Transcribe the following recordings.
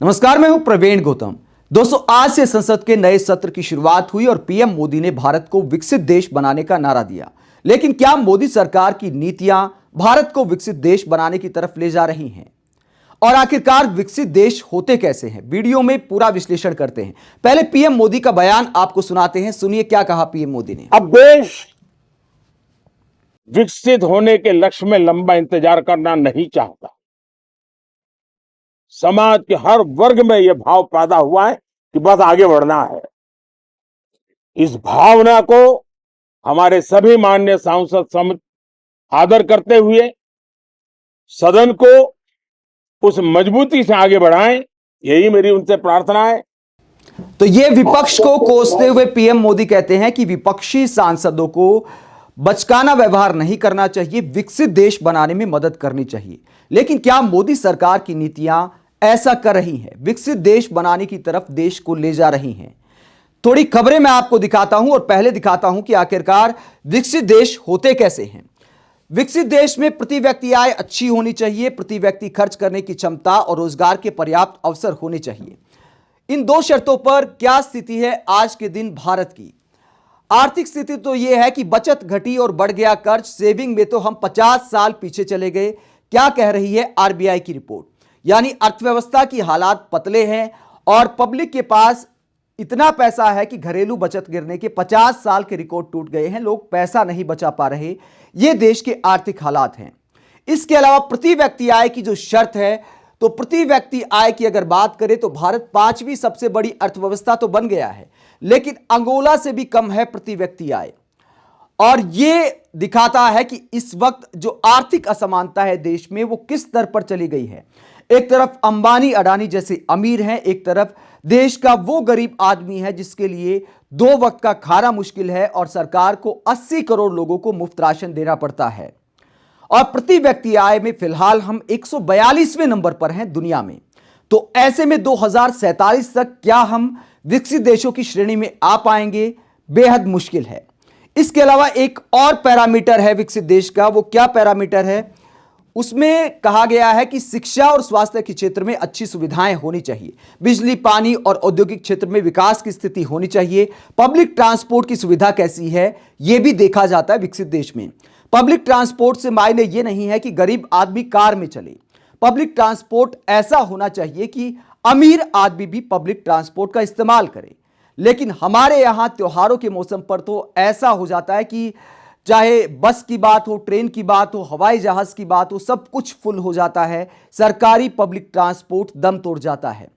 नमस्कार, मैं हूं प्रवीण गौतम। दोस्तों, आज से संसद के नए सत्र की शुरुआत हुई और पीएम मोदी ने भारत को विकसित देश बनाने का नारा दिया। लेकिन क्या मोदी सरकार की नीतियां भारत को विकसित देश बनाने की तरफ ले जा रही हैं? और आखिरकार विकसित देश होते कैसे हैं? वीडियो में पूरा विश्लेषण करते हैं। पहले पीएम मोदी का बयान आपको सुनाते हैं, सुनिए क्या कहा पीएम मोदी ने। अब देश विकसित होने के लक्ष्य में लंबा इंतजार करना नहीं चाहता। समाज के हर वर्ग में यह भाव पैदा हुआ है कि बस आगे बढ़ना है। इस भावना को हमारे सभी माननीय सांसद समिति आदर करते हुए सदन को उस मजबूती से आगे बढ़ाएं, यही मेरी उनसे प्रार्थना है। तो ये विपक्ष को कोसते हुए पीएम मोदी कहते हैं कि विपक्षी सांसदों को बचकाना व्यवहार नहीं करना चाहिए, विकसित देश बनाने में मदद करनी चाहिए। लेकिन क्या मोदी सरकार की नीतियां ऐसा कर रही हैं? विकसित देश बनाने की तरफ देश को ले जा रही हैं? थोड़ी खबरें मैं आपको दिखाता हूं और पहले दिखाता हूं कि आखिरकार विकसित देश होते कैसे हैं। विकसित देश में प्रति व्यक्ति आय अच्छी होनी चाहिए, प्रति व्यक्ति खर्च करने की क्षमता और रोजगार के पर्याप्त अवसर होने चाहिए। इन दो शर्तों पर क्या स्थिति है आज के दिन भारत की? आर्थिक स्थिति तो यह है कि बचत घटी और बढ़ गया कर्ज, सेविंग में तो हम 50 साल पीछे चले गए। क्या कह रही है आरबीआई की रिपोर्ट? यानी अर्थव्यवस्था की हालात पतले हैं और पब्लिक के पास इतना पैसा है कि घरेलू बचत गिरने के 50 साल के रिकॉर्ड टूट गए हैं। लोग पैसा नहीं बचा पा रहे। ये देश के आर्थिक हालात हैं। इसके अलावा प्रति व्यक्ति आय की जो शर्त है, तो प्रति व्यक्ति आय की अगर बात करें तो भारत 5वीं सबसे बड़ी अर्थव्यवस्था तो बन गया है, लेकिन अंगोला से भी कम है प्रति व्यक्ति आय। और ये दिखाता है कि इस वक्त जो आर्थिक असमानता है देश में, वो किस स्तर पर चली गई है। एक तरफ अंबानी अडानी जैसे अमीर हैं, एक तरफ देश का वो गरीब आदमी है जिसके लिए 2 वक्त का खाना मुश्किल है और सरकार को 80 करोड़ लोगों को मुफ्त राशन देना पड़ता है। और प्रति व्यक्ति आय में फिलहाल हम 142वें नंबर पर हैं दुनिया में। तो ऐसे में 2047 तक क्या हम विकसित देशों की श्रेणी में आ पाएंगे? बेहद मुश्किल है। इसके अलावा एक और पैरामीटर है विकसित देश का। वो क्या पैरामीटर है? उसमें कहा गया है कि शिक्षा और स्वास्थ्य के क्षेत्र में अच्छी सुविधाएं होनी चाहिए, बिजली, पानी और औद्योगिक क्षेत्र में विकास की स्थिति होनी चाहिए। पब्लिक ट्रांसपोर्ट की सुविधा कैसी है, यह भी देखा जाता है विकसित देश में। पब्लिक ट्रांसपोर्ट से मायने यह नहीं है कि गरीब आदमी कार में चले। पब्लिक ट्रांसपोर्ट ऐसा होना चाहिए कि अमीर आदमी भी पब्लिक ट्रांसपोर्ट का इस्तेमाल करे। लेकिन हमारे यहां त्योहारों के मौसम पर तो ऐसा हो जाता है कि चाहे बस की बात हो, ट्रेन की बात हो, हवाई जहाज की बात हो, सब कुछ फुल हो जाता है। सरकारी पब्लिक ट्रांसपोर्ट दम तोड़ जाता है।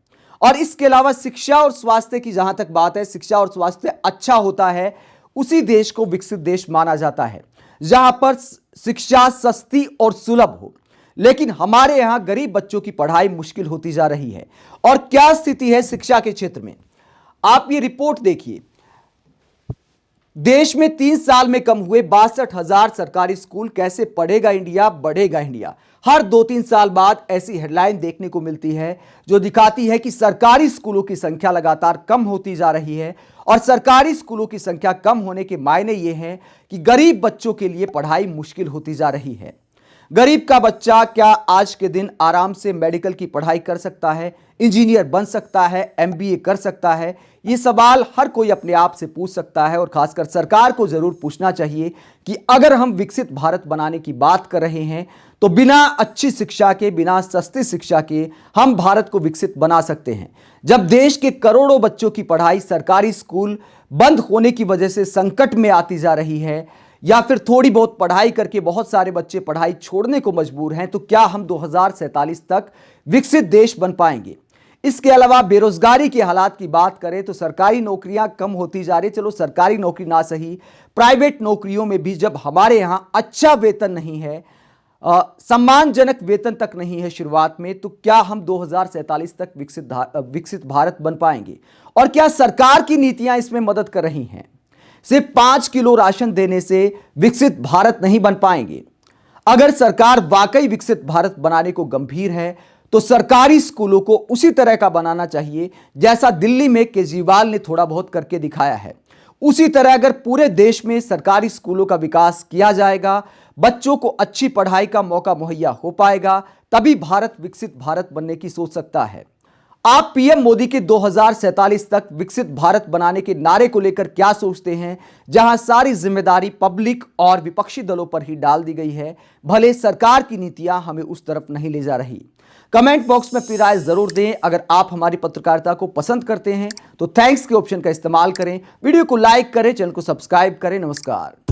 और इसके अलावा शिक्षा और स्वास्थ्य की जहां तक बात है, शिक्षा और स्वास्थ्य अच्छा होता है, उसी देश को विकसित देश माना जाता है जहां पर शिक्षा सस्ती और सुलभ हो। लेकिन हमारे यहां गरीब बच्चों की पढ़ाई मुश्किल होती जा रही है। और क्या स्थिति है शिक्षा के क्षेत्र में, आप ये रिपोर्ट देखिए। देश में 3 साल में कम हुए 62,000 सरकारी स्कूल। कैसे पढ़ेगा इंडिया, बढ़ेगा इंडिया? हर 2-3 साल बाद ऐसी हेडलाइन देखने को मिलती है जो दिखाती है कि सरकारी स्कूलों की संख्या लगातार कम होती जा रही है। और सरकारी स्कूलों की संख्या कम होने के मायने ये हैं कि गरीब बच्चों के लिए पढ़ाई मुश्किल होती जा रही है। गरीब का बच्चा क्या आज के दिन आराम से मेडिकल की पढ़ाई कर सकता है, इंजीनियर बन सकता है, एमबीए कर सकता है? ये सवाल हर कोई अपने आप से पूछ सकता है। और खासकर सरकार को जरूर पूछना चाहिए कि अगर हम विकसित भारत बनाने की बात कर रहे हैं तो बिना अच्छी शिक्षा के, बिना सस्ती शिक्षा के हम भारत को विकसित बना सकते हैं। जब देश के करोड़ों बच्चों की पढ़ाई सरकारी स्कूल बंद होने की वजह से संकट में आती जा रही है, या फिर थोड़ी बहुत पढ़ाई करके बहुत सारे बच्चे पढ़ाई छोड़ने को मजबूर हैं, तो क्या हम 2047 तक विकसित देश बन पाएंगे? इसके अलावा बेरोजगारी के हालात की बात करें तो सरकारी नौकरियां कम होती जा रही। चलो सरकारी नौकरी ना सही, प्राइवेट नौकरियों में भी जब हमारे यहां अच्छा वेतन नहीं है, सम्मानजनक वेतन तक नहीं है शुरुआत में, तो क्या हम 2047 तक विकसित भारत बन पाएंगे? और क्या सरकार की नीतियां इसमें मदद कर रही हैं? सिर्फ 5 किलो राशन देने से विकसित भारत नहीं बन पाएंगे। अगर सरकार वाकई विकसित भारत बनाने को गंभीर है तो सरकारी स्कूलों को उसी तरह का बनाना चाहिए जैसा दिल्ली में केजरीवाल ने थोड़ा बहुत करके दिखाया है। उसी तरह अगर पूरे देश में सरकारी स्कूलों का विकास किया जाएगा, बच्चों को अच्छी पढ़ाई का मौका मुहैया हो पाएगा, तभी भारत विकसित भारत बनने की सोच सकता है। आप पीएम मोदी के 2047 तक विकसित भारत बनाने के नारे को लेकर क्या सोचते हैं, जहां सारी जिम्मेदारी पब्लिक और विपक्षी दलों पर ही डाल दी गई है, भले सरकार की नीतियां हमें उस तरफ नहीं ले जा रही। कमेंट बॉक्स में अपनी राय जरूर दें। अगर आप हमारी पत्रकारिता को पसंद करते हैं तो थैंक्स के ऑप्शन का इस्तेमाल करें, वीडियो को लाइक करें, चैनल को सब्सक्राइब करें। नमस्कार।